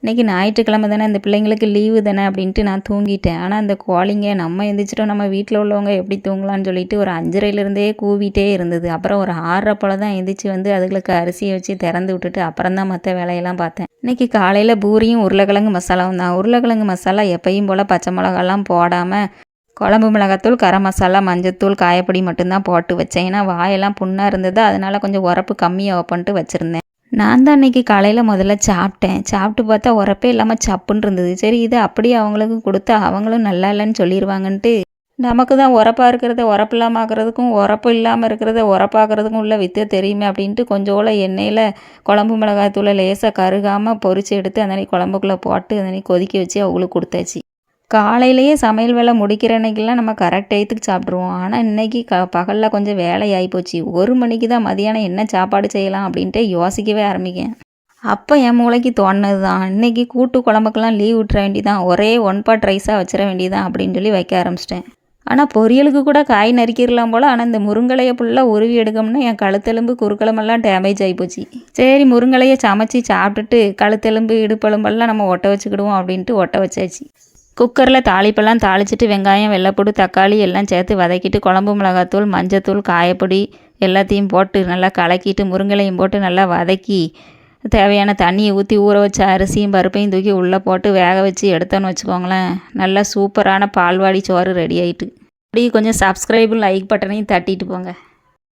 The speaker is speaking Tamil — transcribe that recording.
இன்றைக்கி ஞாயிற்றுக்கிழமை தானே, இந்த பிள்ளைங்களுக்கு லீவு தானே அப்படின்ட்டு நான் தூங்கிட்டேன். ஆனால் அந்த கோழிங்க நம்ம எந்திரிச்சிட்டோம், நம்ம வீட்டில் உள்ளவங்க எப்படி தூங்கலான்னு சொல்லிட்டு ஒரு 5:30லேருந்தே கூவிட்டே இருந்தது. அப்புறம் ஒரு 6:30 போல தான் எந்திரிச்சு வந்து அதுகளுக்கு அரிசியை வச்சு திறந்து விட்டுட்டு அப்புறம் தான் மற்ற வேலையெல்லாம் பார்த்தேன். இன்றைக்கி காலையில் பூரியும் உருளைக்கிழங்கு மசாலாவும் தான். உருளைக்கிழங்கு மசாலா எப்பயும் போல் பச்சை மிளகாலாம் போடாமல் குழம்பு மிளகாத்தூள், கரம் மசாலா, மஞ்சத்தூள், காயப்பொடி மட்டும்தான் போட்டு வச்சேன். ஏன்னா வாயெல்லாம் புண்ணாக இருந்தது, அதனால் கொஞ்சம் உரப்பு கம்மியாக வைப்பன்ட்டு வச்சுருந்தேன். நான் தான் அன்றைக்கி காலையில் முதல்ல சாப்பிட்டேன். சாப்பிட்டு பார்த்தா உரப்பே இல்லாமல் சப்புன்னு இருந்தது. சரி இதை அப்படியே அவங்களுக்கு கொடுத்தா அவங்களும் நல்லா இல்லைன்னு சொல்லிடுவாங்கன்ட்டு, நமக்கு தான் உரப்பாக இருக்கிறத உரப்பு இல்லாமல் ஆக்கிறதுக்கும் உரப்பு இல்லாமல் இருக்கிறத உரப்பாக்குறதுக்கும் உள்ள வித்தை தெரியுமே அப்படின்ட்டு கொஞ்சோல எண்ணெயில் குழம்பு மிளகாத்தூளை லேசாக கருகாமல் பொரித்து எடுத்து அந்த குழம்புக்குள்ளே போட்டு அந்த கொதிக்க வச்சு அவங்களுக்கு கொடுத்தாச்சு. காலையிலேயே சமையல் வேலை முடிக்கிற அன்னைக்கெல்லாம் நம்ம கரெக்ட் டயத்துக்கு சாப்பிட்ருவோம். ஆனால் இன்றைக்கி பகலில் கொஞ்சம் வேலை ஆகிப்போச்சு. 1 மணிக்கு தான் மதியானம் என்ன சாப்பாடு செய்யலாம் அப்படின்ட்டு யோசிக்கவே ஆரம்பிக்கேன். அப்போ என் மூளைக்கு தோணுனது தான், இன்றைக்கி கூட்டு குழம்புக்கெல்லாம் லீவ் விட்டுற வேண்டியதான், ஒரே 1 பாட் ரைஸாக வச்சிட வேண்டியதான் அப்படின்னு சொல்லி வைக்க ஆரம்பிச்சிட்டேன். ஆனால் பொரியலுக்கு கூட காய் நறுக்கிடலாம் போல். ஆனால் இந்த முருங்கலையை ஃபுல்லாக உருவி எடுக்கணும்னா என் கழுத்தெலும்பு குறுக்கெலும்பெல்லாம் டேமேஜ் ஆகிப்போச்சு. சரி முருங்கலையை சமைச்சி சாப்பிட்டுட்டு கழுத்தெலும்பு இடுப்பெலும்பெல்லாம் நம்ம ஒட்ட வச்சுக்கிடுவோம் அப்படின்ட்டு ஒட்ட வச்சாச்சு. குக்கரில் தாளிப்பெல்லாம் தாளிச்சிட்டு வெங்காயம், வெள்ளைப்பூடு, தக்காளி எல்லாம் சேர்த்து வதக்கிட்டு குழம்பு மிளகாத்தூள், மஞ்சத்தூள், காயப்பொடி எல்லாத்தையும் போட்டு நல்லா கலக்கிட்டு முருங்கலையும் போட்டு நல்லா வதக்கி தேவையான தண்ணியை ஊற்றி ஊற வச்ச அரிசியும் பருப்பையும் தூக்கி உள்ளே போட்டு வேக வச்சு எடுத்தோன்னு வச்சுக்கோங்களேன், நல்லா சூப்பரான பால்வாடி சோறு ரெடி ஆகிட்டு. அப்படி கொஞ்சம் சப்ஸ்கிரைபும் லைக் பட்டனையும் தட்டிட்டு போங்க.